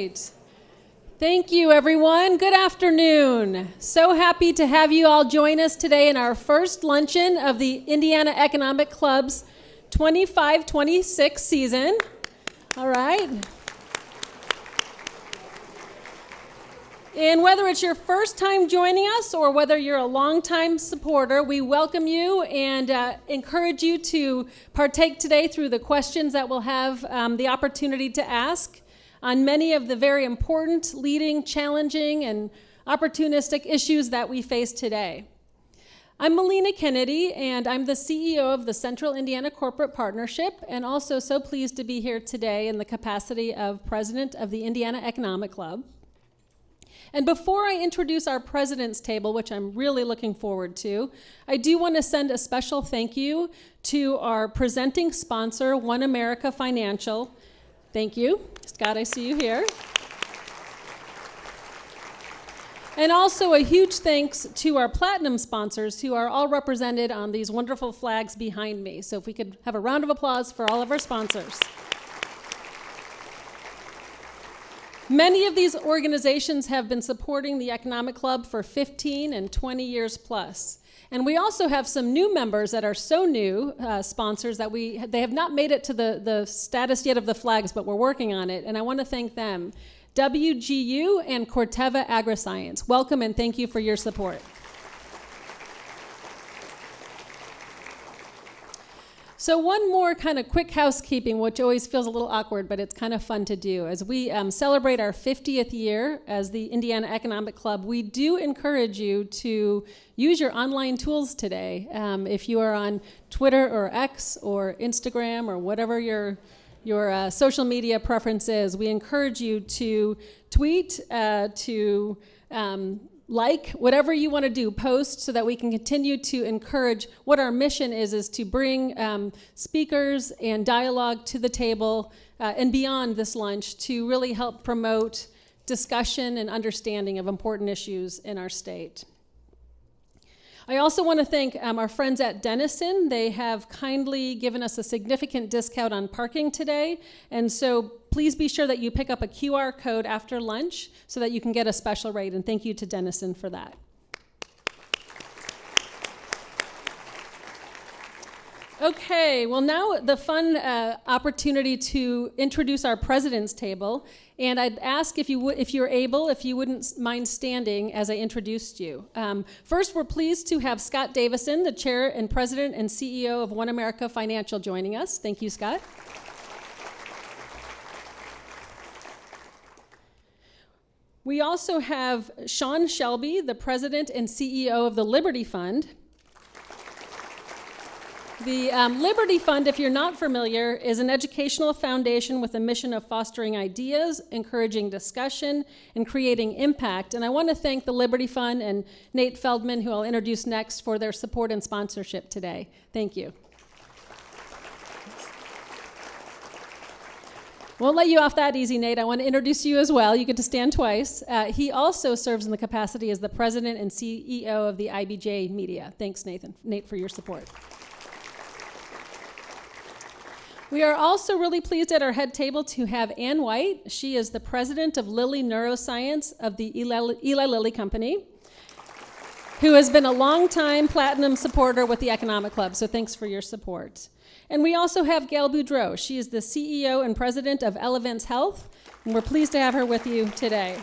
right. Thank you, everyone. Good afternoon. So happy to have you all join us today in our first luncheon of the Indiana Economic Club's 25-26 season. All right. And whether it's your first time joining us or whether you're a longtime supporter, we welcome you and encourage you to partake today through the questions that we'll have the opportunity to ask on many of the very important, leading, challenging, and opportunistic issues that we face today. I'm Melina Kennedy, and I'm the CEO of the Central Indiana Corporate Partnership, and also so pleased to be here today in the capacity of president of the Indiana Economic Club. And before I introduce our president's table, which I'm really looking forward to, I do want to send a special thank you to our presenting sponsor, One America Financial. Thank you. Scott, I see you here. And also a huge thanks to our platinum sponsors who are all represented on these wonderful flags behind me. So if we could have a round of applause for all of our sponsors. Many of these organizations have been supporting the Economic Club for 15 and 20 years plus. And we also have some new members that are so new, sponsors, that they have not made it to the status yet of the flags, but we're working on it. And I want to thank them. WGU and Corteva AgriScience. Welcome and thank you for your support. So one more kind of quick housekeeping, which always feels a little awkward, but it's kind of fun to do. As we celebrate our 50th year as the Indiana Economic Club, we do encourage you to use your online tools today. If you are on Twitter or X or Instagram or whatever your social media preference is, we encourage you to tweet, to like, whatever you want to do, post so that we can continue to encourage. What our mission is to bring speakers and dialogue to the table and beyond this lunch to really help promote discussion and understanding of important issues in our state. I also want to thank our friends at Denison. They have kindly given us a significant discount on parking today, and so please be sure that you pick up a QR code after lunch so that you can get a special rate, and thank you to Denison for that. Okay, well now the fun opportunity to introduce our president's table, and I'd ask if you wouldn't mind standing as I introduced you. First, we're pleased to have Scott Davison, the chair and president and CEO of One America Financial, joining us. Thank you, Scott. We also have Sean Shelby, the president and CEO of the Liberty Fund. The Liberty Fund, if you're not familiar, is an educational foundation with a mission of fostering ideas, encouraging discussion, and creating impact. And I want to thank the Liberty Fund and Nate Feldman, who I'll introduce next, for their support and sponsorship today. Thank you. Won't let you off that easy, Nate. I want to introduce you as well. You get to stand twice. He also serves in the capacity as the president and CEO of the IBJ Media. Thanks, Nate, for your support. We are also really pleased at our head table to have Ann White. She is the president of Lilly Neuroscience of the Eli Lilly Company, who has been a longtime platinum supporter with the Economic Club, so thanks for your support. And we also have Gail Boudreau. She is the CEO and president of Elevance Health, and we're pleased to have her with you today.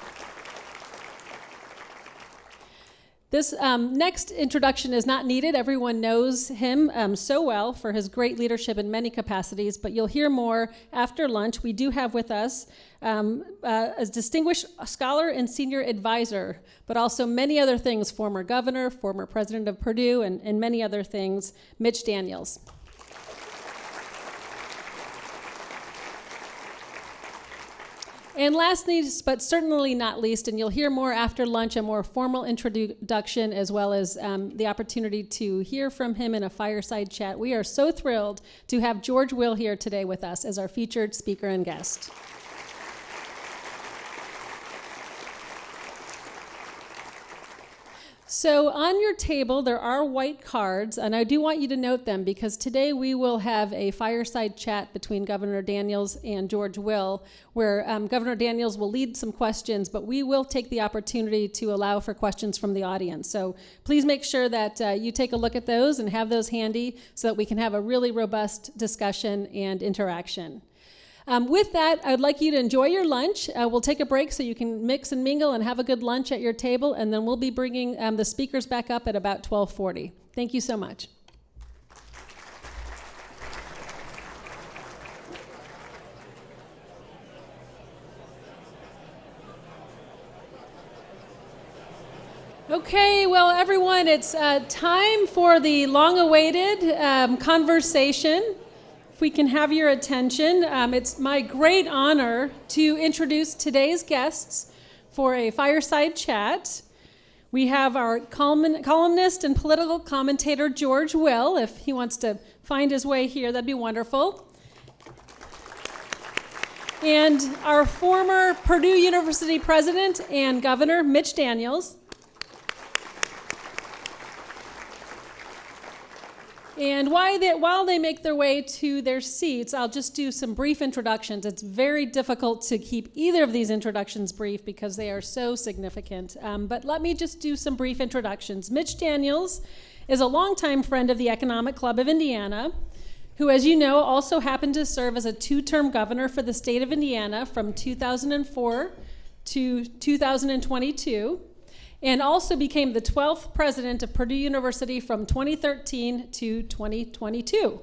This next introduction is not needed. Everyone knows him so well for his great leadership in many capacities, but you'll hear more after lunch. We do have with us a distinguished scholar and senior advisor, but also many other things, former governor, former president of Purdue, and many other things, Mitch Daniels. And last but certainly not least, and you'll hear more after lunch, a more formal introduction as well as the opportunity to hear from him in a fireside chat. We are so thrilled to have George Will here today with us as our featured speaker and guest. So on your table, there are white cards, and I do want you to note them because today we will have a fireside chat between Governor Daniels and George Will, where Governor Daniels will lead some questions, but we will take the opportunity to allow for questions from the audience. So please make sure that you take a look at those and have those handy so that we can have a really robust discussion and interaction. With that, I'd like you to enjoy your lunch. We'll take a break so you can mix and mingle and have a good lunch at your table, and then we'll be bringing the speakers back up at about 12:40. Thank you so much. Okay, well, everyone, it's time for the long-awaited conversation. If we can have your attention, it's my great honor to introduce today's guests for a fireside chat. We have our columnist and political commentator, George Will. If he wants to find his way here, that'd be wonderful. And our former Purdue University president and governor, Mitch Daniels. And while they make their way to their seats, I'll just do some brief introductions. It's very difficult to keep either of these introductions brief because they are so significant. But let me just do some brief introductions. Mitch Daniels is a longtime friend of the Economic Club of Indiana, who, as you know, also happened to serve as a two-term governor for the state of Indiana from 2004 to 2022. And also became the 12th president of Purdue University from 2013 to 2022.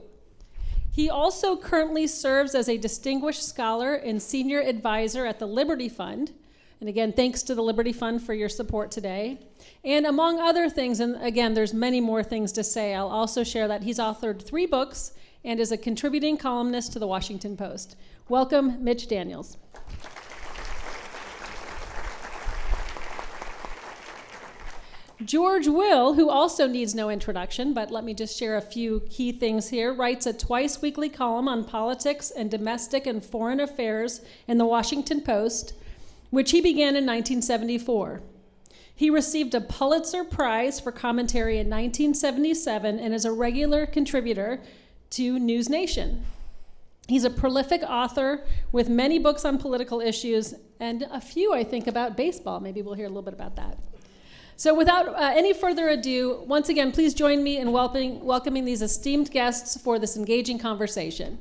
He also currently serves as a distinguished scholar and senior advisor at the Liberty Fund. And again, thanks to the Liberty Fund for your support today. And among other things, and again, there's many more things to say, I'll also share that he's authored 3 books and is a contributing columnist to the Washington Post. Welcome, Mitch Daniels. George Will, who also needs no introduction, but let me just share a few key things here, writes a twice-weekly column on politics and domestic and foreign affairs in the Washington Post, which he began in 1974. He received a Pulitzer Prize for commentary in 1977 and is a regular contributor to NewsNation. He's a prolific author with many books on political issues and a few, I think, about baseball. Maybe we'll hear a little bit about that. So without any further ado, once again, please join me in welcoming these esteemed guests for this engaging conversation.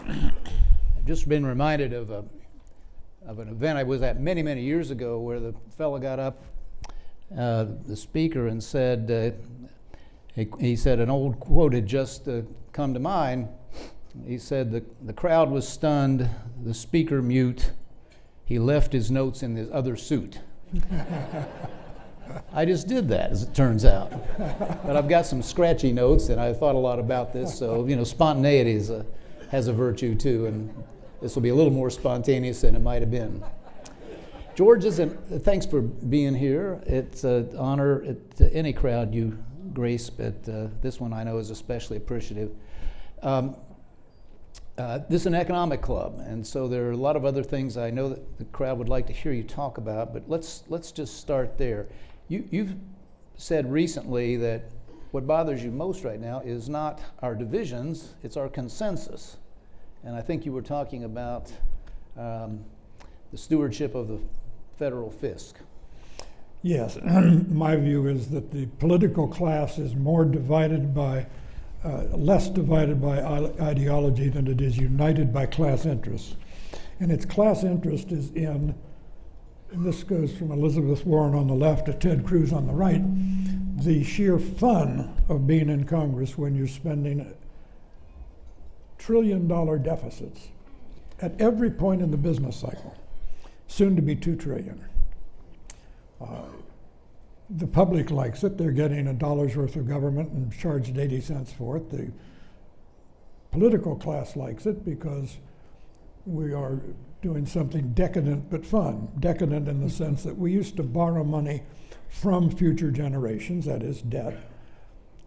I've just been reminded of an event I was at many, many years ago where the fellow got up, the speaker, and said, he said an old quote had just come to mind. He said, the crowd was stunned, the speaker mute, he left his notes in his other suit. I just did that, as it turns out. But I've got some scratchy notes, and I thought a lot about this, so, spontaneity has a virtue, too, and this will be a little more spontaneous than it might have been. George, thanks for being here. It's an honor at any crowd you grace, but this one I know is especially appreciative. This is an economic club, and so there are a lot of other things I know that the crowd would like to hear you talk about, but let's just start there. You've said recently that what bothers you most right now is not our divisions, it's our consensus. And I think you were talking about the stewardship of the federal fisc. Yes, my view is that the political class is less divided by ideology than it is united by class interests. And its class interest is in, and this goes from Elizabeth Warren on the left to Ted Cruz on the right, the sheer fun of being in Congress when you're spending $1 trillion deficits at every point in the business cycle, soon to be $2 trillion. The public likes it. They're getting $1 worth of government and charged 80 cents for it. The political class likes it because we are doing something decadent but fun. Decadent in the sense that we used to borrow money from future generations, that is debt,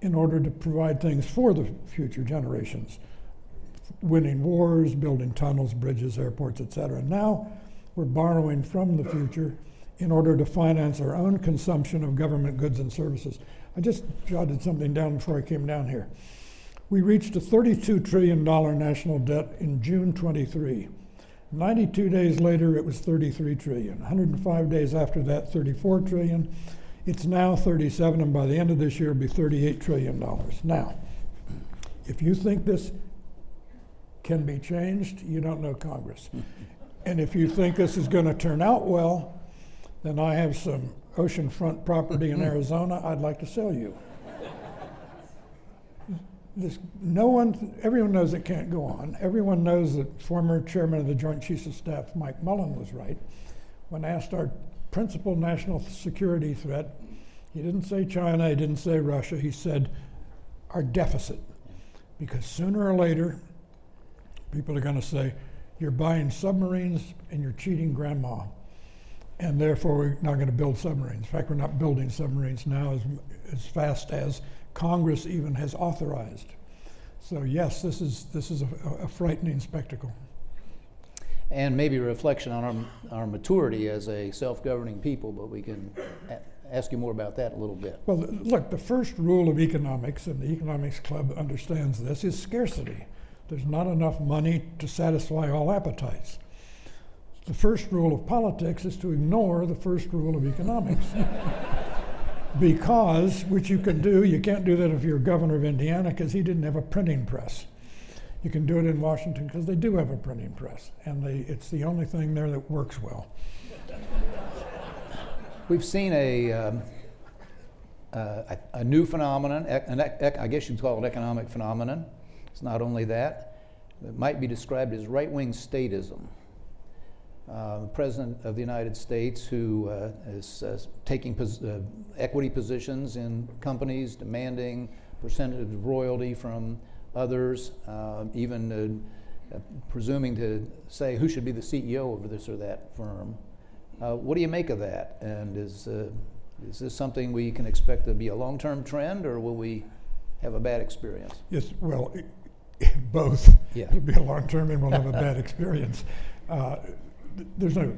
in order to provide things for the future generations. Winning wars, building tunnels, bridges, airports, etc. Now We're borrowing from the future in order to finance our own consumption of government goods and services. I just jotted something down before I came down here. We reached a $32 trillion national debt in June 23. 92 days later, it was 33 trillion. 105 days after that, 34 trillion. It's now 37, and by the end of this year, it'll be $38 trillion. Now, if you think this can be changed, you don't know Congress. And if you think this is going to turn out well, then I have some oceanfront property in Arizona I'd like to sell you. Everyone knows it can't go on. Everyone knows that former chairman of the Joint Chiefs of Staff, Mike Mullen, was right. When asked our principal national security threat, he didn't say China, he didn't say Russia, he said our deficit. Because sooner or later, people are going to say, you're buying submarines and you're cheating grandma. And therefore, we're not going to build submarines. In fact, we're not building submarines now as fast as Congress even has authorized. So yes, this is a frightening spectacle. And maybe a reflection on our maturity as a self-governing people, but we can ask you more about that a little bit. Well, look, the first rule of economics, and the Economics Club understands this, is scarcity. There's not enough money to satisfy all appetites. The first rule of politics is to ignore the first rule of economics. Because, which you can do, you can't do that if you're governor of Indiana because he didn't have a printing press. You can do it in Washington because they do have a printing press, and it's the only thing there that works well. We've seen a new phenomenon, I guess you'd call it economic phenomenon. It's not only that, it might be described as right-wing statism. The President of the United States, who is taking equity positions in companies, demanding percentage of royalty from others, even presuming to say who should be the CEO of this or that firm. What do you make of that? And is this something we can expect to be a long-term trend, or will we have a bad experience? Yes, well, both. Yeah. It'll be a long-term and we'll have a bad experience. There's no,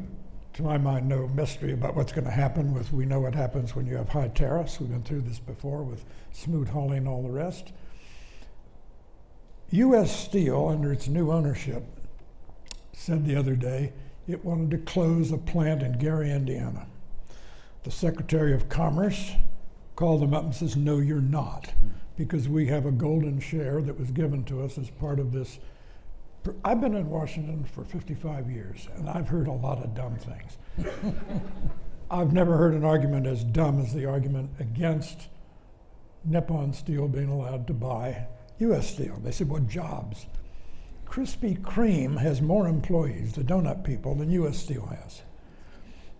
to my mind, no mystery about what's going to happen we know what happens when you have high tariffs. We've been through this before with Smoot-Hawley and all the rest. U.S. Steel, under its new ownership, said the other day it wanted to close a plant in Gary, Indiana. The Secretary of Commerce called them up and says, no, you're not, because we have a golden share that was given to us as part of this. I've been in Washington for 55 years, and I've heard a lot of dumb things. I've never heard an argument as dumb as the argument against Nippon Steel being allowed to buy U.S. Steel. They said, well, jobs. Krispy Kreme has more employees, the donut people, than U.S. Steel has.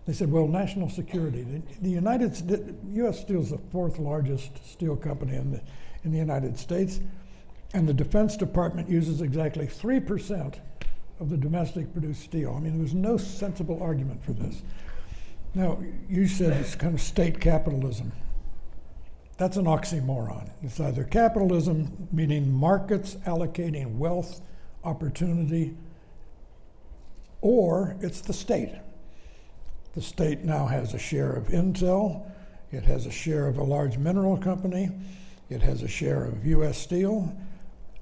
They said, well, national security. U.S. Steel is the fourth largest steel company in the United States. And the Defense Department uses exactly 3% of the domestic produced steel. I mean, there was no sensible argument for this. Now, you said it's kind of state capitalism. That's an oxymoron. It's either capitalism, meaning markets allocating wealth, opportunity, or it's the state. The state now has a share of Intel. It has a share of a large mineral company. It has a share of U.S. Steel.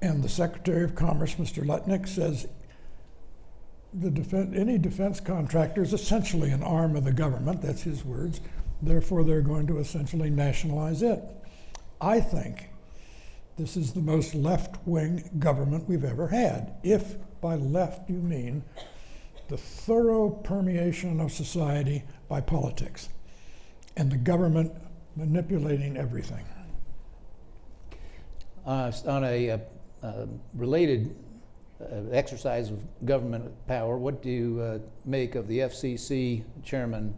And the Secretary of Commerce, Mr. Lutnick, says any defense contractor is essentially an arm of the government. That's his words. Therefore, they're going to essentially nationalize it. I think this is the most left-wing government we've ever had. If by left you mean the thorough permeation of society by politics and the government manipulating everything. On a related exercise of government power, what do you make of the FCC chairman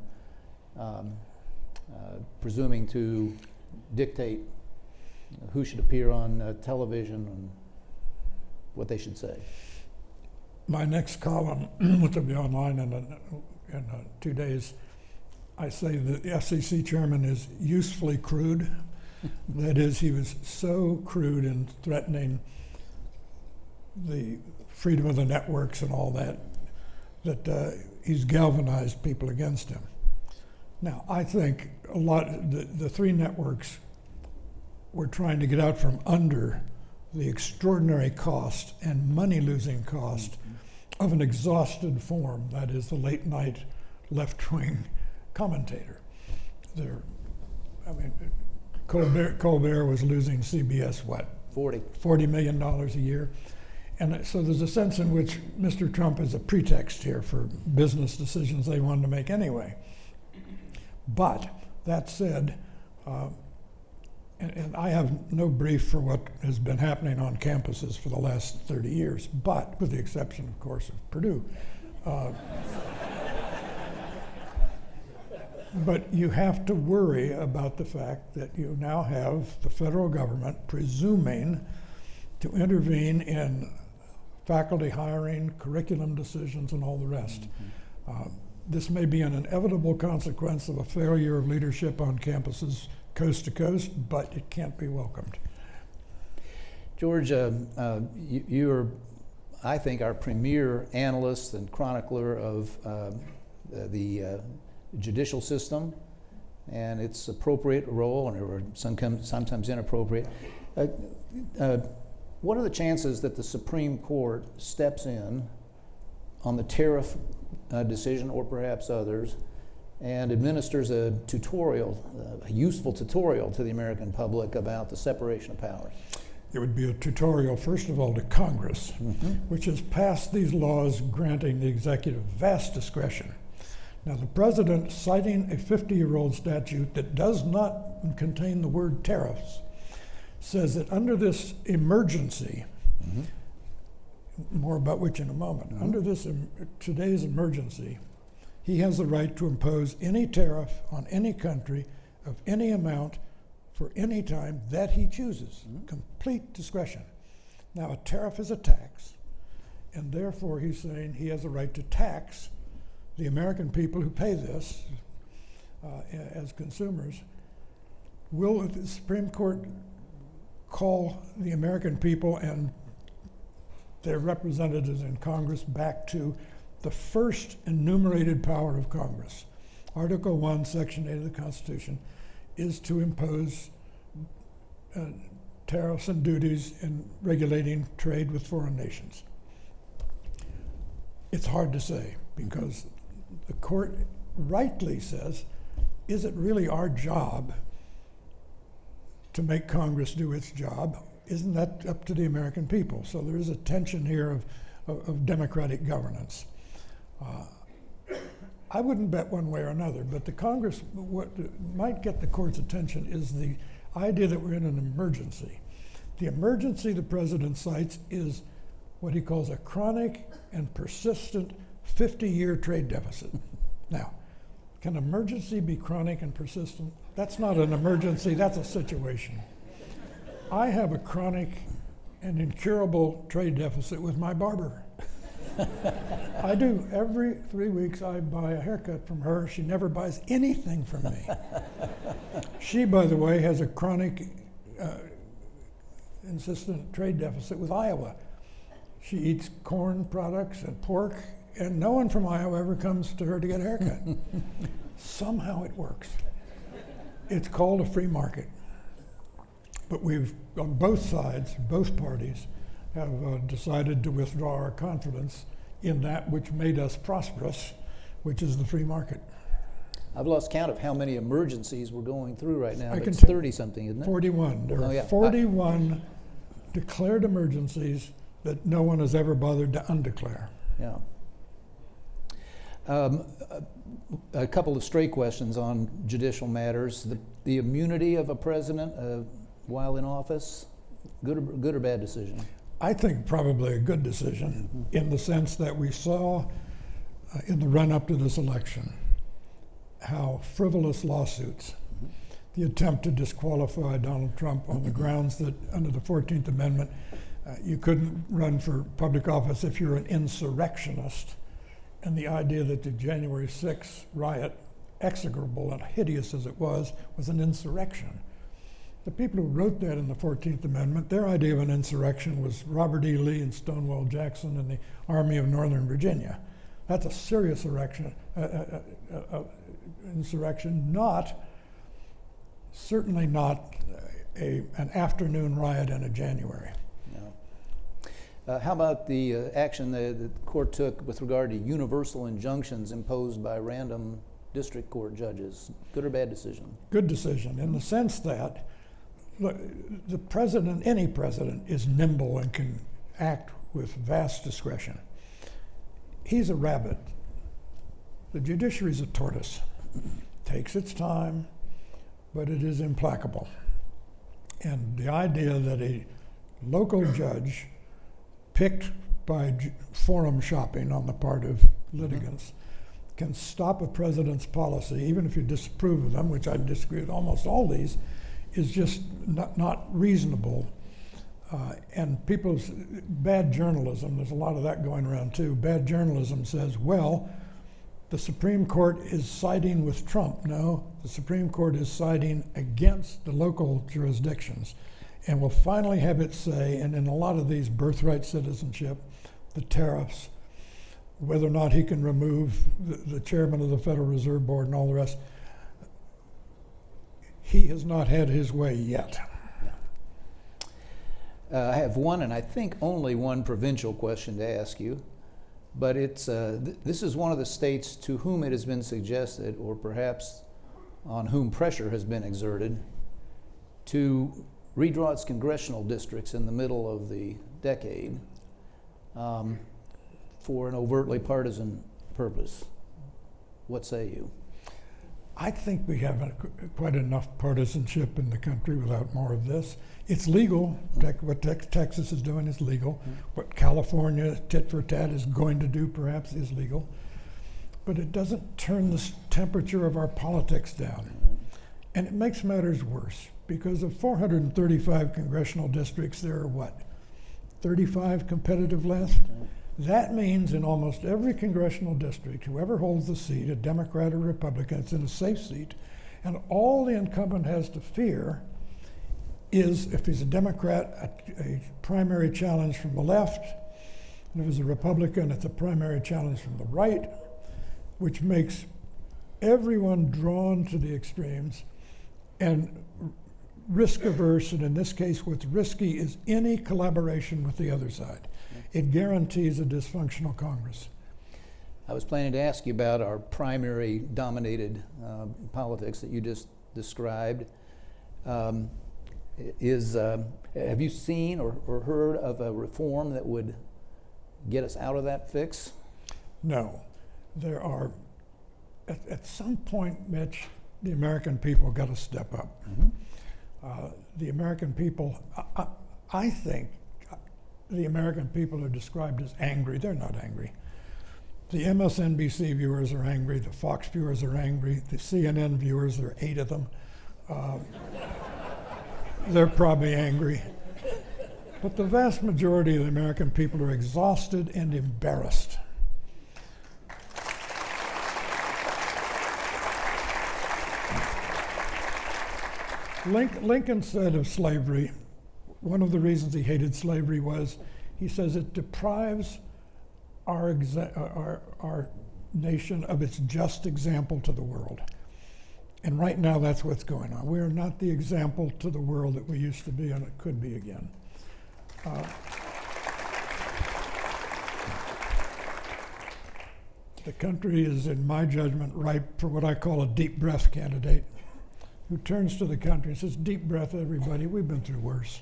presuming to dictate who should appear on television and what they should say? My next column, which will be online in 2 days, I say that the FCC chairman is usefully crude. That is, he was so crude in threatening the freedom of the networks and all that, that he's galvanized people against him. Now, I think the three networks were trying to get out from under the extraordinary cost and money-losing cost of an exhausted form, that is the late-night left-wing commentator. Colbert was losing CBS, what? $40 million a year. And so there's a sense in which Mr. Trump is a pretext here for business decisions they wanted to make anyway. But that said, and I have no brief for what has been happening on campuses for the last 30 years, but with the exception, of course, of Purdue. But you have to worry about the fact that you now have the federal government presuming to intervene in faculty hiring, curriculum decisions, and all the rest. This may be an inevitable consequence of a failure of leadership on campuses coast to coast, but it can't be welcomed. George, you're, I think, our premier analyst and chronicler of the judicial system and its appropriate role, or sometimes inappropriate. What are the chances that the Supreme Court steps in on the tariff decision, or perhaps others, and administers a tutorial, a useful tutorial to the American public about the separation of powers? It would be a tutorial, first of all, to Congress, which has passed these laws granting the executive vast discretion. Now, the president, citing a 50-year-old statute that does not contain the word tariffs, says that under this emergency, more about which in a moment, under this today's emergency, he has the right to impose any tariff on any country of any amount for any time that he chooses. Complete discretion. Now, a tariff is a tax, and therefore he's saying he has a right to tax the American people who pay this as consumers. Will the Supreme Court call the American people and their representatives in Congress back to the first enumerated power of Congress? Article 1, Section 8 of the Constitution is to impose tariffs and duties in regulating trade with foreign nations. It's hard to say, because the court rightly says, is it really our job to make Congress do its job? Isn't that up to the American people? So there is a tension here of democratic governance. I wouldn't bet one way or another, but the Congress, what might get the court's attention is the idea that we're in an emergency. The emergency the president cites is what he calls a chronic and persistent 50-year trade deficit. Now, can emergency be chronic and persistent? That's not an emergency, that's a situation. I have a chronic and incurable trade deficit with my barber. I do. Every 3 weeks I buy a haircut from her. She never buys anything from me. She, by the way, has a chronic, insistent trade deficit with Iowa. She eats corn products and pork, and no one from Iowa ever comes to her to get a haircut. Somehow it works. It's called a free market. But we've, on both sides, both parties, have decided to withdraw our confidence in that which made us prosperous, which is the free market. I've lost count of how many emergencies we're going through right now. It's 30-something, isn't it? 41. There are 41 declared emergencies that no one has ever bothered to undeclare. Yeah. A couple of stray questions on judicial matters. The immunity of a president while in office, good or bad decision? I think probably a good decision, in the sense that we saw in the run-up to this election how frivolous lawsuits, the attempt to disqualify Donald Trump on the grounds that under the 14th Amendment you couldn't run for public office if you're an insurrectionist, and the idea that the January 6th riot, execrable and hideous as it was an insurrection. The people who wrote that in the 14th Amendment, their idea of an insurrection was Robert E. Lee and Stonewall Jackson and the Army of Northern Virginia. That's a serious insurrection, certainly not an afternoon riot in a January. No. How about the action that the court took with regard to universal injunctions imposed by random district court judges? Good or bad decision? Good decision, in the sense that, look, the president, any president, is nimble and can act with vast discretion. He's a rabbit. The judiciary is a tortoise. Takes its time, but it is implacable. And the idea that a local judge, picked by forum shopping on the part of litigants, can stop a president's policy, even if you disapprove of them, which I disagree with almost all these, is just not reasonable. And people's bad journalism, there's a lot of that going around too. Bad journalism says, well, the Supreme Court is siding with Trump. No, the Supreme Court is siding against the local jurisdictions and will finally have its say, and in a lot of these, birthright citizenship, the tariffs, whether or not he can remove the chairman of the Federal Reserve Board and all the rest. He has not had his way yet. I have one, and I think only one provincial question to ask you, but it's this is one of the states to whom it has been suggested, or perhaps on whom pressure has been exerted, to redraw its congressional districts in the middle of the decade for an overtly partisan purpose. What say you? I think we have quite enough partisanship in the country without more of this. It's legal. What Texas is doing is legal. What California, tit for tat, is going to do perhaps is legal. But it doesn't turn the temperature of our politics down. And it makes matters worse, because of 435 congressional districts, there are what, 35 competitive left? That means in almost every congressional district, whoever holds the seat, a Democrat or Republican, it's in a safe seat, and all the incumbent has to fear is, if he's a Democrat, a primary challenge from the left, and if he's a Republican, it's a primary challenge from the right, which makes everyone drawn to the extremes and risk averse, and in this case what's risky is any collaboration with the other side. It guarantees a dysfunctional Congress. I was planning to ask you about our primary dominated politics that you just described. Have you seen or heard of a reform that would get us out of that fix? No. There are, at some point, Mitch, the American people got to step up. The American people, I think, the American people are described as angry. They're not angry. The MSNBC viewers are angry. The Fox viewers are angry. The CNN viewers, there are 8 of them. They're probably angry. But the vast majority of the American people are exhausted and embarrassed. Lincoln said of slavery, one of the reasons he hated slavery was, he says, it deprives our nation of its just example to the world. And right now that's what's going on. We are not the example to the world that we used to be, and it could be again. The country is, in my judgment, ripe for what I call a deep breath candidate, who turns to the country and says, deep breath, everybody, we've been through worse.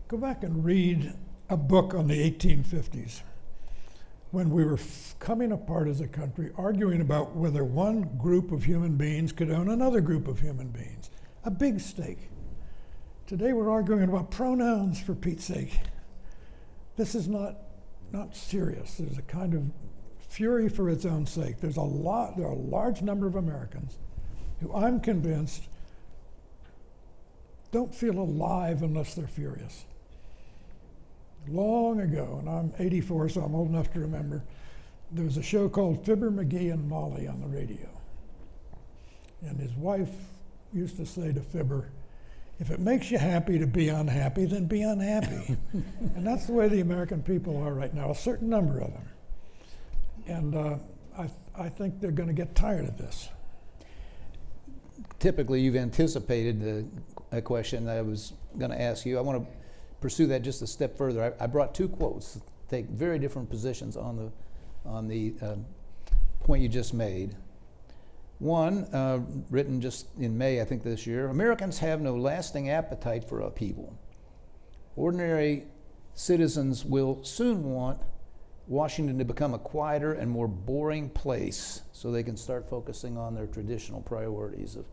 Go back and read a book on the 1850s, when we were coming apart as a country, arguing about whether one group of human beings could own another group of human beings. A big stake. Today we're arguing about pronouns, for Pete's sake. This is not serious. There's a kind of fury for its own sake. There are a large number of Americans who, I'm convinced, don't feel alive unless they're furious. Long ago, and I'm 84, so I'm old enough to remember, there was a show called Fibber, McGee, and Molly on the radio. And his wife used to say to Fibber, If it makes you happy to be unhappy, then be unhappy. And that's the way the American people are right now, a certain number of them. And I think they're going to get tired of this. Typically, you've anticipated a question that I was going to ask you. I want to pursue that just a step further. I brought two quotes that take very different positions on the point you just made. One, written just in May, I think this year, Americans have no lasting appetite for upheaval. Ordinary citizens will soon want Washington to become a quieter and more boring place so they can start focusing on their traditional priorities of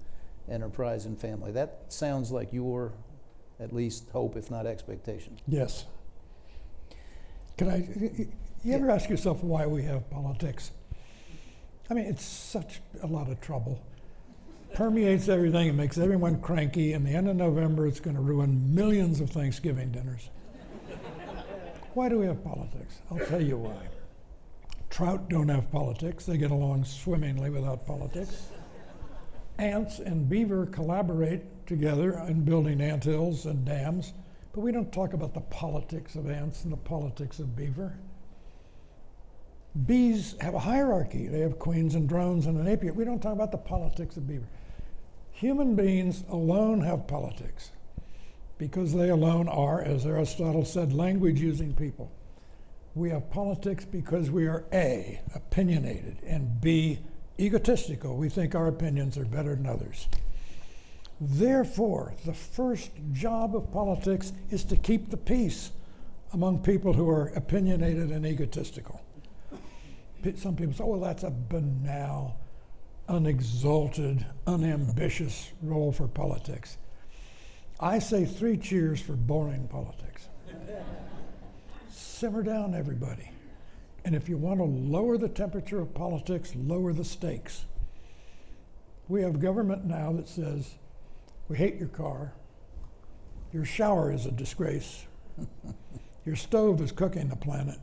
enterprise and family. That sounds like your, at least, hope, if not expectation. Yes. You ever ask yourself why we have politics? I mean, it's such a lot of trouble. Permeates everything, it makes everyone cranky. In the end of November, it's going to ruin millions of Thanksgiving dinners. Why do we have politics? I'll tell you why. Trout don't have politics. They get along swimmingly without politics. Ants and beaver collaborate together in building anthills and dams, but we don't talk about the politics of ants and the politics of beaver. Bees have a hierarchy. They have queens and drones and an apiary. We don't talk about the politics of beaver. Human beings alone have politics because they alone are, as Aristotle said, language-using people. We have politics because we are A, opinionated, and B, egotistical. We think our opinions are better than others. Therefore, the first job of politics is to keep the peace among people who are opinionated and egotistical. Some people say, well, that's a banal, unexalted, unambitious role for politics. I say 3 cheers for boring politics. Simmer down, everybody. And if you want to lower the temperature of politics, lower the stakes. We have government now that says, we hate your car, your shower is a disgrace, your stove is cooking the planet,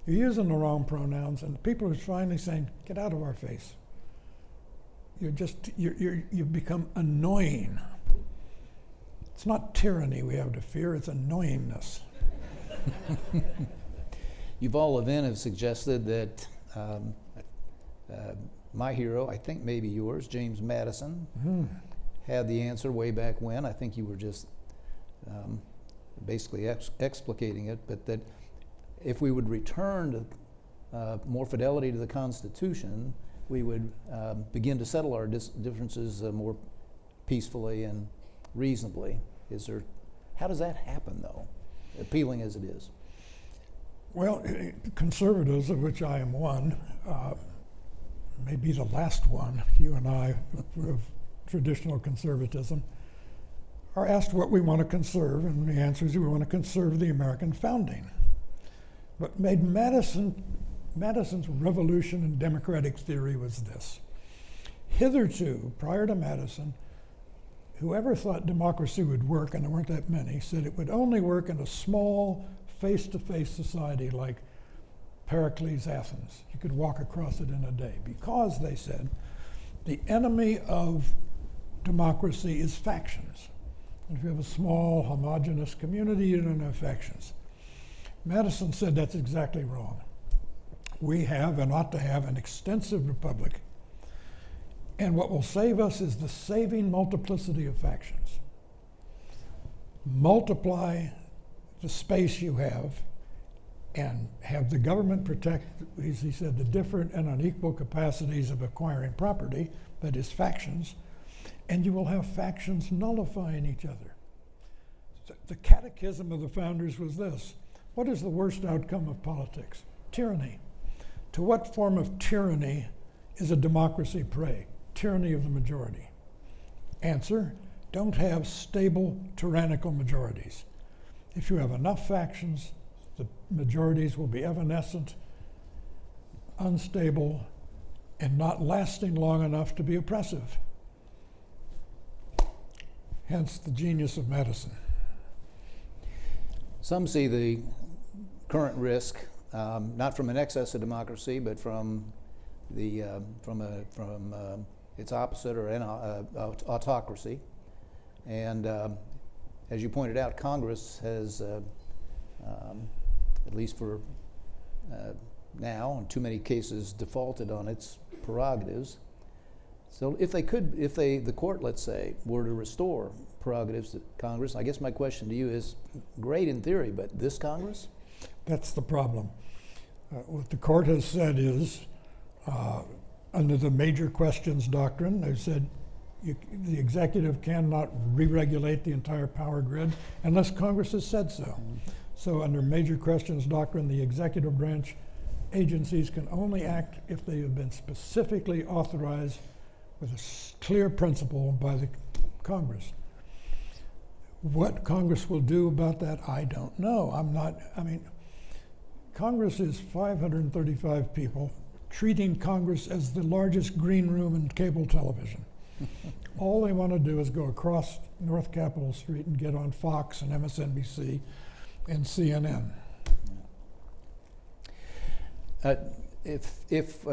you're using the wrong pronouns, and people are finally saying, get out of our face. You've become annoying. It's not tyranny we have to fear, it's annoyingness. Yuval Levin have suggested that my hero, I think maybe yours, James Madison, had the answer way back when. I think you were just basically explicating it, but that if we would return to more fidelity to the Constitution, we would begin to settle our differences more peacefully and reasonably. How does that happen, though, appealing as it is? Well, conservatives, of which I am one, maybe the last one, you and I, of traditional conservatism, are asked what we want to conserve, and the answer is we want to conserve the American founding. What made Madison's revolution in democratic theory was this. Hitherto, prior to Madison, whoever thought democracy would work, and there weren't that many, said it would only work in a small, face-to-face society like Pericles' Athens. You could walk across it in a day because, they said, the enemy of democracy is factions. And if you have a small, homogeneous community, you don't have factions. Madison said that's exactly wrong. We have and ought to have an extensive republic. And what will save us is the saving multiplicity of factions. Multiply the space you have and have the government protect, as he said, the different and unequal capacities of acquiring property, that is factions, and you will have factions nullifying each other. The catechism of the founders was this: what is the worst outcome of politics? Tyranny. To what form of tyranny is a democracy prey? Tyranny of the majority. Answer: don't have stable tyrannical majorities. If you have enough factions, the majorities will be evanescent, unstable, and not lasting long enough to be oppressive. Hence the genius of Madison. Some see the current risk, not from an excess of democracy, but from its opposite, or autocracy. And as you pointed out, Congress has, at least for now, in too many cases, defaulted on its prerogatives. So if the court, let's say, were to restore prerogatives to Congress, I guess my question to you is, great in theory, but this Congress? That's the problem. What the court has said is, under the major questions doctrine, they've said the executive cannot re-regulate the entire power grid unless Congress has said so. Mm-hmm. So under major questions doctrine, the executive branch agencies can only act if they have been specifically authorized with a clear principle by the Congress. What Congress will do about that, I don't know. Congress is 535 people, treating Congress as the largest green room in cable television. All they want to do is go across North Capitol Street and get on Fox and MSNBC and CNN. If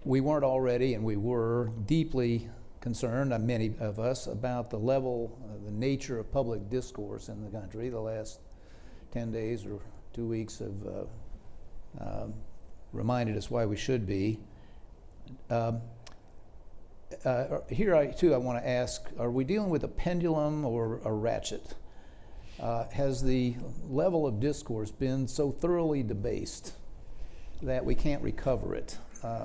we weren't already, and we were deeply concerned, many of us, about the level, the nature of public discourse in the country, the last 10 days or 2 weeks have reminded us why we should be. Here, I want to ask, are we dealing with a pendulum or a ratchet? Has the level of discourse been so thoroughly debased that we can't recover it?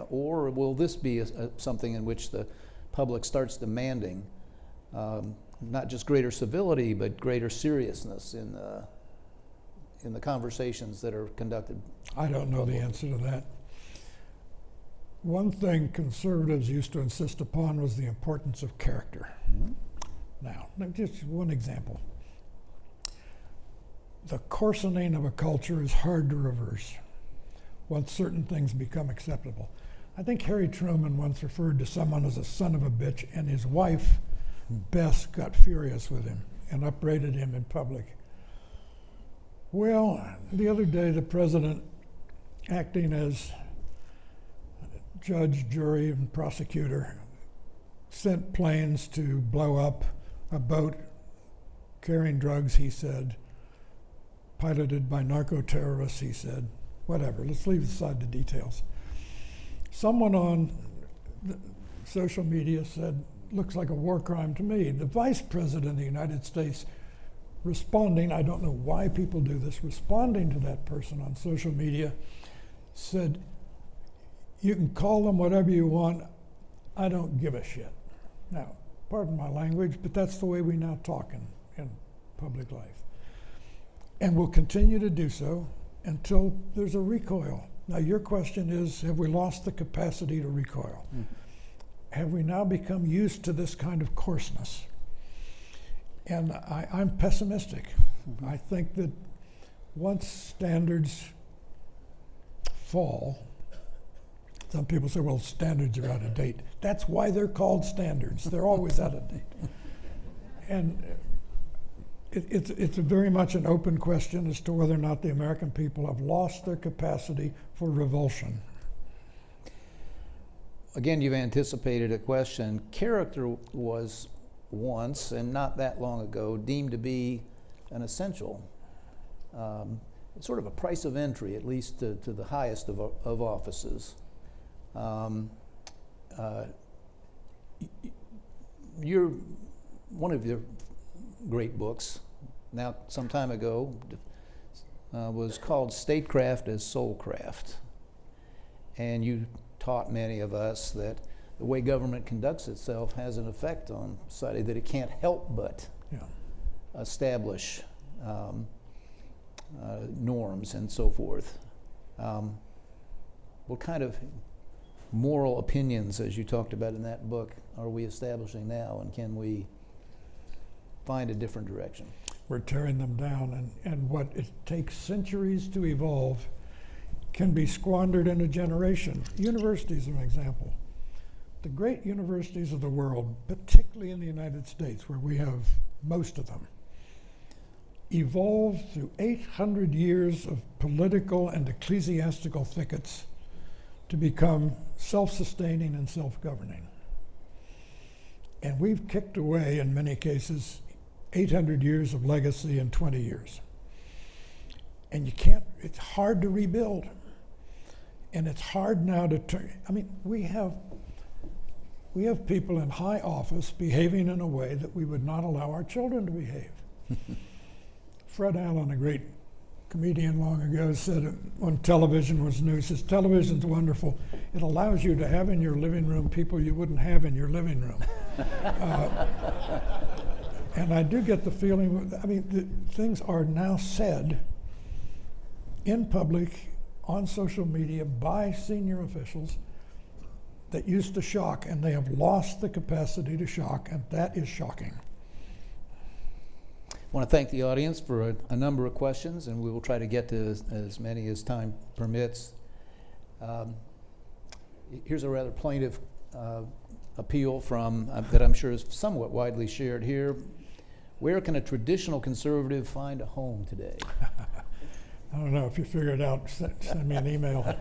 Or will this be something in which the public starts demanding not just greater civility, but greater seriousness in the conversations that are conducted? I don't know the answer to that. One thing conservatives used to insist upon was the importance of character. Mm-hmm. Now, just one example. The coarsening of a culture is hard to reverse once certain things become acceptable. I think Harry Truman once referred to someone as a son of a bitch, and his wife, Bess, got furious with him and upbraided him in public. Well, the other day, the president, acting as judge, jury, and prosecutor, sent planes to blow up a boat carrying drugs, he said, piloted by narco-terrorists, he said. Whatever, let's leave aside the details. Someone on social media said, looks like a war crime to me. The vice president of the United States responding, I don't know why people do this, responding to that person on social media, said, you can call them whatever you want, I don't give a shit. Now, pardon my language, but that's the way we now talk in public life. And we'll continue to do so until there's a recoil. Now, your question is, have we lost the capacity to recoil? Mm-hmm. Have we now become used to this kind of coarseness? And I'm pessimistic. Mm-hmm. I think that once standards fall, some people say, well, standards are out of date. That's why they're called standards. They're always out of date. And it's a very much an open question as to whether or not the American people have lost their capacity for revulsion. Again, you've anticipated a question. Character was once, and not that long ago, deemed to be an essential, sort of a price of entry, at least to the highest of offices. One of your great books, now some time ago, was called Statecraft as Soulcraft. And you taught many of us that the way government conducts itself has an effect on society, that it can't help but establish norms and so forth. What kind of moral opinions, as you talked about in that book, are we establishing now, and can we find a different direction? We're tearing them down, and what it takes centuries to evolve can be squandered in a generation. Universities are an example. The great universities of the world, particularly in the United States, where we have most of them, evolved through 800 years of political and ecclesiastical thickets to become self-sustaining and self-governing. And we've kicked away, in many cases, 800 years of legacy in 20 years. And you can't, it's hard to rebuild. And it's hard now to turn, I mean, we have people in high office behaving in a way that we would not allow our children to behave. Fred Allen, a great comedian long ago, said when television was new, he says, television's wonderful. It allows you to have in your living room people you wouldn't have in your living room. And I do get the feeling, I mean, things are now said in public, on social media, by senior officials that used to shock, and they have lost the capacity to shock, and that is shocking. I want to thank the audience for a number of questions, and we will try to get to as many as time permits. Here's a rather plaintive appeal from that I'm sure is somewhat widely shared here. Where can a traditional conservative find a home today? I don't know. If you figure it out, send me an email.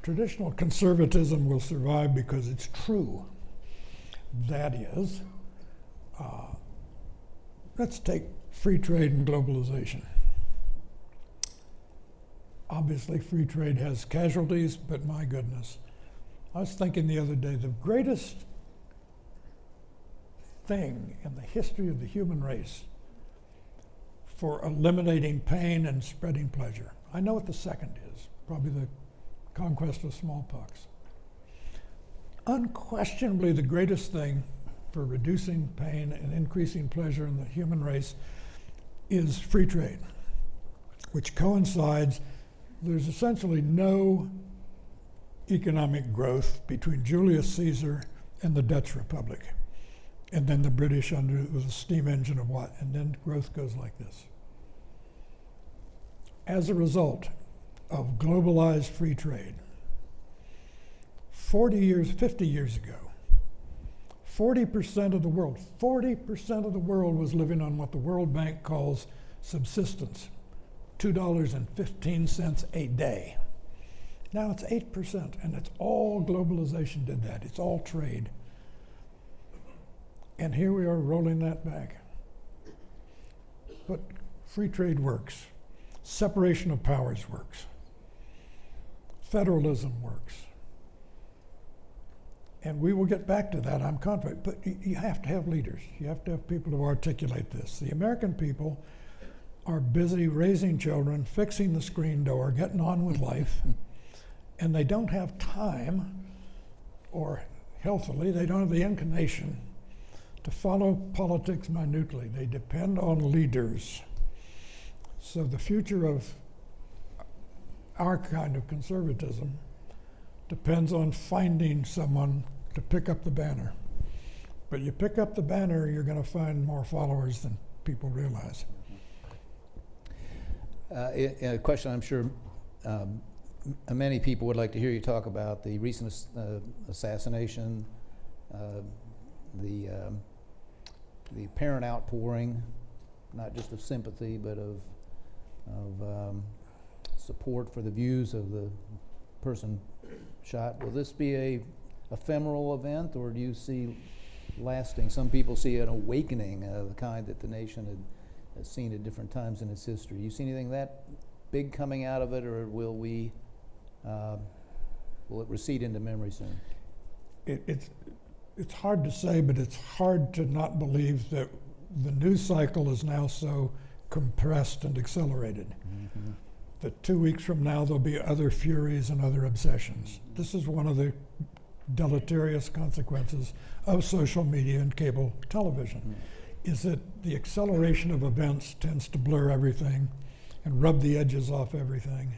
Traditional conservatism will survive because it's true. That is, let's take free trade and globalization. Obviously, free trade has casualties, but my goodness. I was thinking the other day, the greatest thing in the history of the human race for eliminating pain and spreading pleasure. I know what the second is, probably the conquest of smallpox. Unquestionably, the greatest thing for reducing pain and increasing pleasure in the human race is free trade, which coincides, there's essentially no economic growth between Julius Caesar and the Dutch Republic. And then the British under it was a steam engine of what? And then growth goes like this. As a result of globalized free trade, 50 years ago, 40% of the world was living on what the World Bank calls subsistence, $2.15 a day. Now it's 8%, and it's all globalization did that. It's all trade. And here we are rolling that back. But free trade works. Separation of powers works. Federalism works. And we will get back to that, I'm confident. But you have to have leaders. You have to have people to articulate this. The American people are busy raising children, fixing the screen door, getting on with life, and they don't have time, or healthily, they don't have the inclination to follow politics minutely. They depend on leaders. So the future of our kind of conservatism depends on finding someone to pick up the banner. But you pick up the banner, you're going to find more followers than people realize. A question I'm sure many people would like to hear you talk about: the recent assassination, the apparent outpouring, not just of sympathy, but of support for the views of the person shot. Will this be a ephemeral event, or do you see lasting? Some people see an awakening of the kind that the nation has seen at different times in its history. You see anything that big coming out of it, or will it recede into memory soon? It's hard to say, but it's hard to not believe that the news cycle is now so compressed and accelerated. Mm-hmm. That 2 weeks from now there'll be other furies and other obsessions. This is one of the deleterious consequences of social media and cable television, is that the acceleration of events tends to blur everything and rub the edges off everything.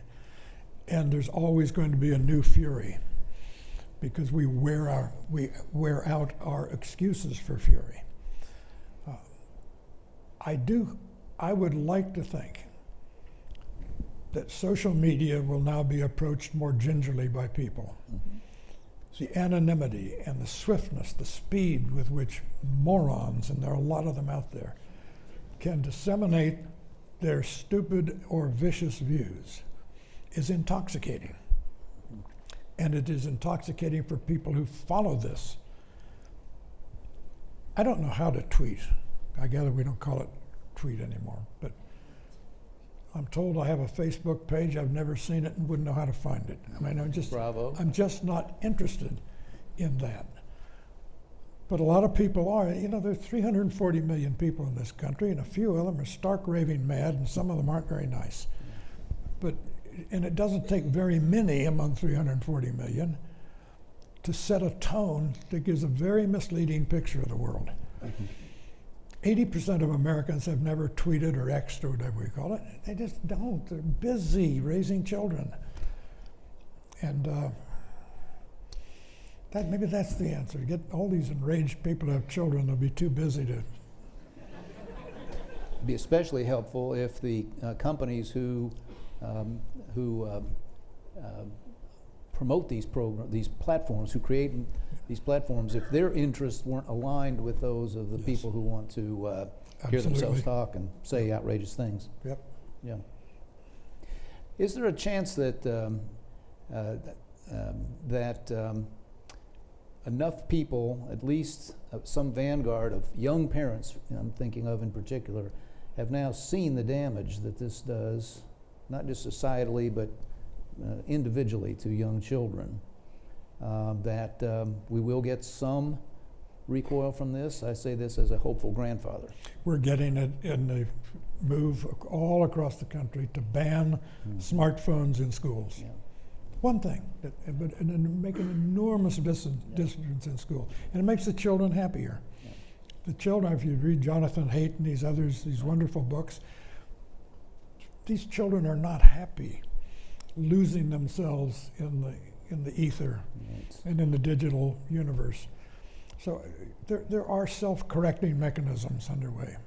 And there's always going to be a new fury, because we wear out our excuses for fury. I would like to think that social media will now be approached more gingerly by people. Mm-hmm. The anonymity and the swiftness, the speed with which morons, and there are a lot of them out there, can disseminate their stupid or vicious views is intoxicating. and it is intoxicating for people who follow this. I don't know how to tweet. I gather we don't call it tweet anymore, but I'm told I have a Facebook page. I've never seen it and wouldn't know how to find it. I mean, Bravo. I'm just not interested in that. But a lot of people are. You know, there's 340 million people in this country, and a few of them are stark raving mad, and some of them aren't very nice. And it doesn't take very many among 340 million to set a tone that gives a very misleading picture of the world. 80% of Americans have never tweeted or X'd or whatever we call it. They just don't. They're busy raising children. And maybe that's the answer. Get all these enraged people to have children. They'll be too busy to. It'd be especially helpful if the companies who promote these platforms, who create these platforms, if their interests weren't aligned with those of the people who want to hear themselves talk and say outrageous things. Yep. Yeah. Is there a chance that enough people, at least some vanguard of young parents, I'm thinking of in particular, have now seen the damage that this does, not just societally, but individually to young children, that we will get some recoil from this? I say this as a hopeful grandfather. We're getting it in the move all across the country to ban smartphones in schools. Yeah. One thing, but make an enormous difference in school. And it makes the children happier. Yeah. The children, if you read Jonathan Haidt and these others, these wonderful books, these children are not happy losing themselves in the ether and in the digital universe. So there are self-correcting mechanisms underway.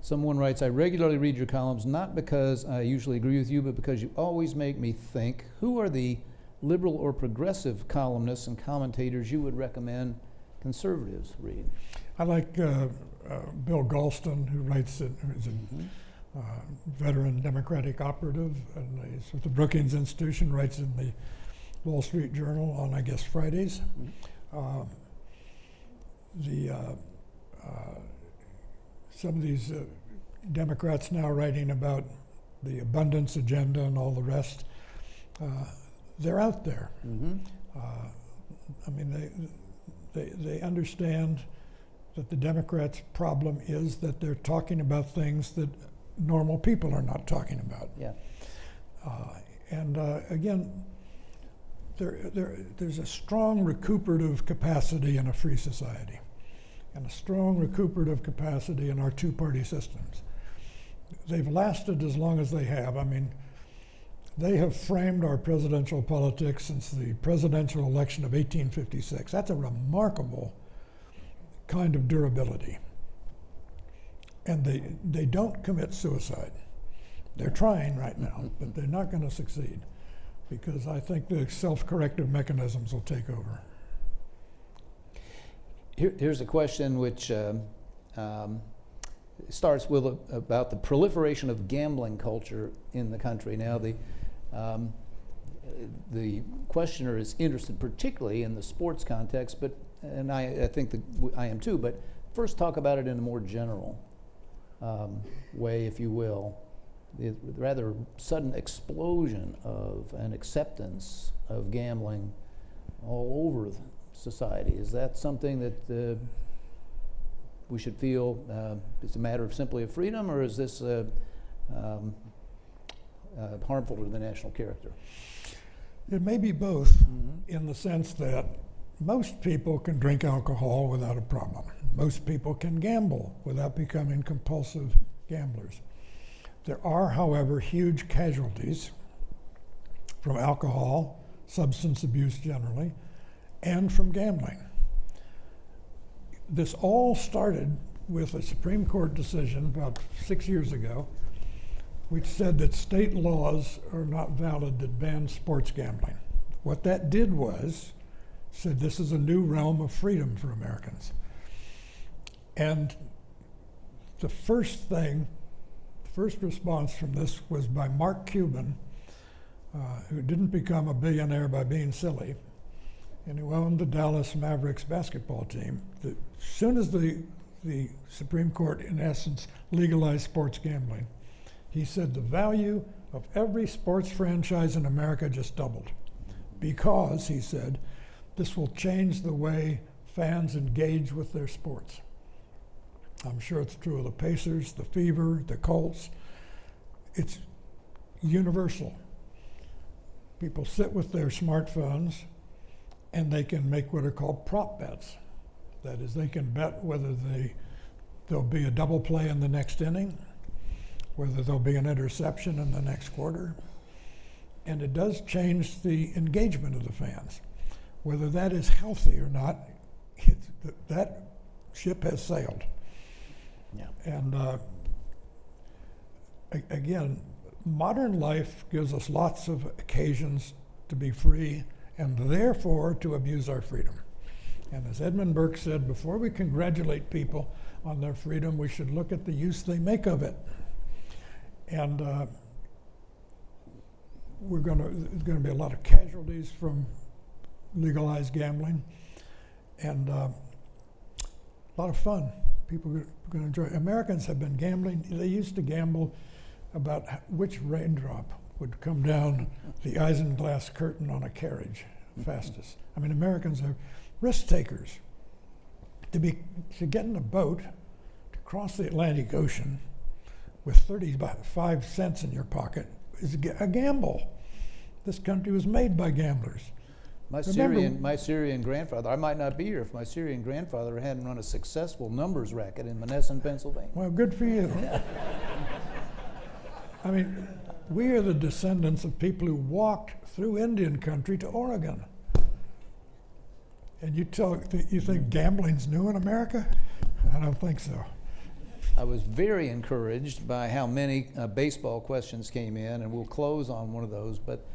Someone writes, I regularly read your columns not because I usually agree with you, but because you always make me think. Who are the liberal or progressive columnists and commentators you would recommend conservatives read? I like Bill Galston, who writes it, who's a veteran Democratic operative, and he's with the Brookings Institution, writes in the Wall Street Journal on, I guess, Fridays. Some of these Democrats now writing about the abundance agenda and all the rest, they're out there. I mean, they understand that the Democrats' problem is that they're talking about things that normal people are not talking about. Yeah. Again, there's a strong recuperative capacity in a free society, and a strong recuperative capacity in our two-party systems. They've lasted as long as they have. I mean, they have framed our presidential politics since the presidential election of 1856. That's a remarkable kind of durability. And they don't commit suicide. They're trying right now, but they're not going to succeed, because I think the self-corrective mechanisms will take over. Here's a question which starts with about the proliferation of gambling culture in the country. Now, the questioner is interested particularly in the sports context, and I think that I am too, but first talk about it in a more general way, if you will. The rather sudden explosion of an acceptance of gambling all over society. Is that something that we should feel is a matter of simply of freedom, or is this harmful to the national character? It may be both, in the sense that most people can drink alcohol without a problem. Most people can gamble without becoming compulsive gamblers. There are, however, huge casualties from alcohol, substance abuse generally, and from gambling. This all started with a Supreme Court decision about 6 years ago, which said that state laws are not valid that ban sports gambling. What that did was said this is a new realm of freedom for Americans. And the first response from this was by Mark Cuban, who didn't become a billionaire by being silly, and who owned the Dallas Mavericks basketball team. As soon as the Supreme Court, in essence, legalized sports gambling, he said the value of every sports franchise in America just doubled. Because, he said, this will change the way fans engage with their sports. I'm sure it's true of the Pacers, the Fever, the Colts. It's universal. People sit with their smartphones and they can make what are called prop bets. That is, they can bet whether there'll be a double play in the next inning, whether there'll be an interception in the next quarter. And it does change the engagement of the fans. Whether that is healthy or not, that ship has sailed. Yeah. And again, modern life gives us lots of occasions to be free and therefore to abuse our freedom. And as Edmund Burke said, before we congratulate people on their freedom, we should look at the use they make of it. And there's going to be a lot of casualties from legalized gambling, and a lot of fun. People are going to enjoy it. Americans have been gambling. They used to gamble about which raindrop would come down the isinglass curtain on a carriage fastest. I mean, Americans are risk takers. To get in a boat to cross the Atlantic Ocean with 35 cents in your pocket is a gamble. This country was made by gamblers. My Syrian grandfather, I might not be here if my Syrian grandfather hadn't run a successful numbers racket in Monessen, Pennsylvania. Well, good for you. I mean, we are the descendants of people who walked through Indian country to Oregon. And you think gambling's new in America? I don't think so. I was very encouraged by how many baseball questions came in, and we'll close on one of those. But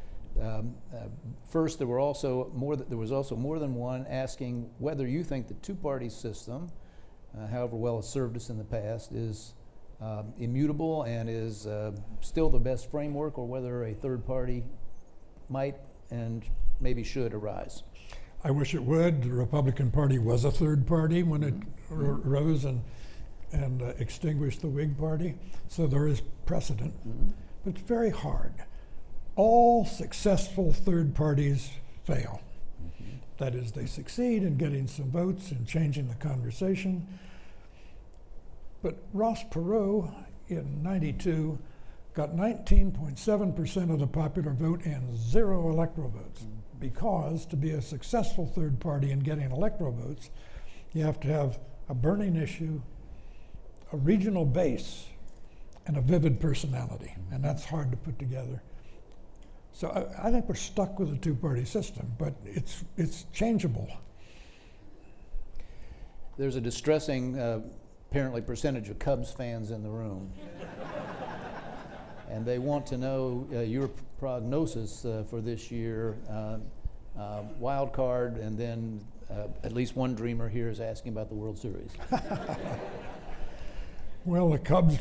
first, there was also more than one asking whether you think the two-party system, however well it's served us in the past, is immutable and is still the best framework, or whether a third party might and maybe should arise. I wish it would. The Republican Party was a third party when it rose and extinguished the Whig Party, so there is precedent. But it's very hard. All successful third parties fail. That is, they succeed in getting some votes and changing the conversation. But Ross Perot in '92 got 19.7% of the popular vote and 0 electoral votes. Because to be a successful third party in getting electoral votes, you have to have a burning issue, a regional base, and a vivid personality. And that's hard to put together. So I think we're stuck with a two-party system, but it's changeable. There's a distressing, apparently, percentage of Cubs fans in the room. And they want to know your prognosis for this year, wild card, and then at least one dreamer here is asking about the World Series. Well, the Cubs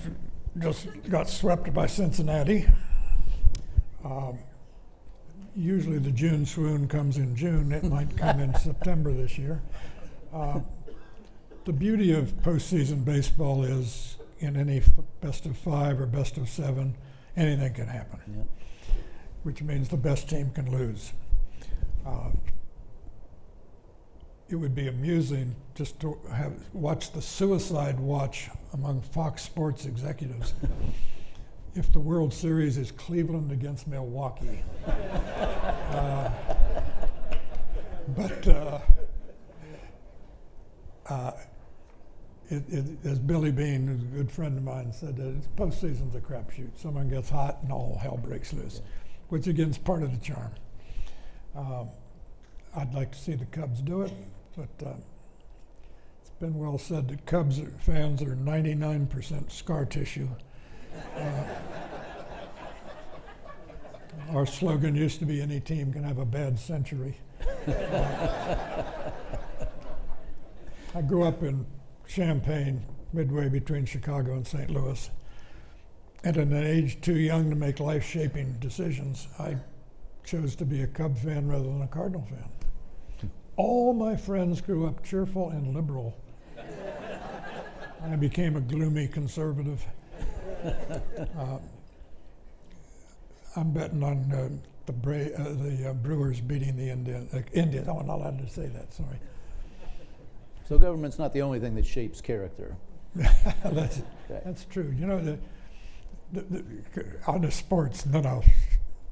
just got swept by Cincinnati. Usually the June swoon comes in June. It might come in September this year. The beauty of postseason baseball is in any best of 5 or best of 7, anything can happen, which means the best team can lose. It would be amusing just to watch the suicide watch among Fox Sports executives if the World Series is Cleveland against Milwaukee. As Billy Bean, who's a good friend of mine, said, postseason's a crapshoot. Someone gets hot and all hell breaks loose, which again is part of the charm. I'd like to see the Cubs do it, but it's been well said that Cubs fans are 99% scar tissue. Our slogan used to be, any team can have a bad century. I grew up in Champaign, midway between Chicago and St. Louis. And at an age too young to make life-shaping decisions, I chose to be a Cub fan rather than a Cardinal fan. All my friends grew up cheerful and liberal. I became a gloomy conservative. I'm betting on the Brewers beating the Indians. Oh, I'm not allowed to say that, sorry. So government's not the only thing that shapes character. That's true. You know, on the sports, and then I'll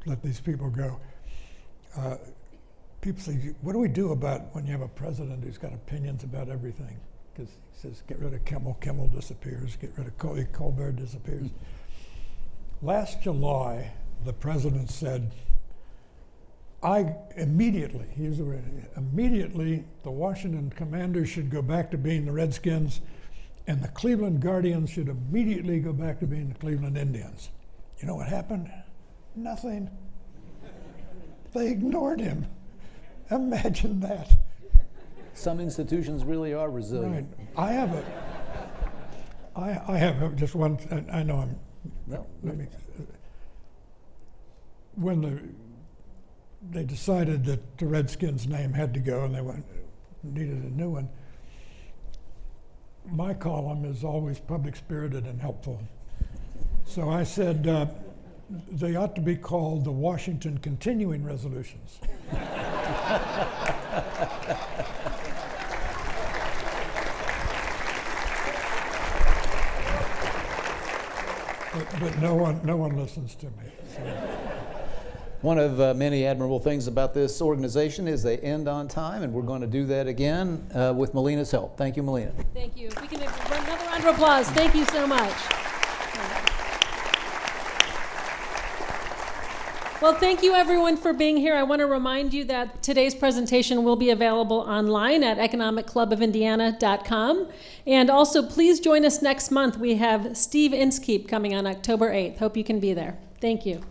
let these people go. People say, what do we do about when you have a president who's got opinions about everything? Because he says, get rid of Kimmel, Kimmel disappears, get rid of Colbert disappears. Last July, the president said, immediately the Washington Commanders should go back to being the Redskins, and the Cleveland Guardians should immediately go back to being the Cleveland Indians. You know what happened? Nothing. They ignored him. Imagine that. Some institutions really are resilient. Right. I have just one. I know I'm. No. Let me. When they decided that the Redskins name had to go and they needed a new one, my column is always public-spirited and helpful. So I said they ought to be called the Washington Continuing Resolutions. But no one listens to me. So. One of many admirable things about this organization is they end on time, and we're going to do that again with Melina's help. Thank you, Melina. Thank you. We can have another round of applause. Thank you so much. Well, thank you everyone for being here. I want to remind you that today's presentation will be available online at economicclubofindiana.com. And also, please join us next month. We have Steve Inskeep coming on October 8th. Hope you can be there. Thank you.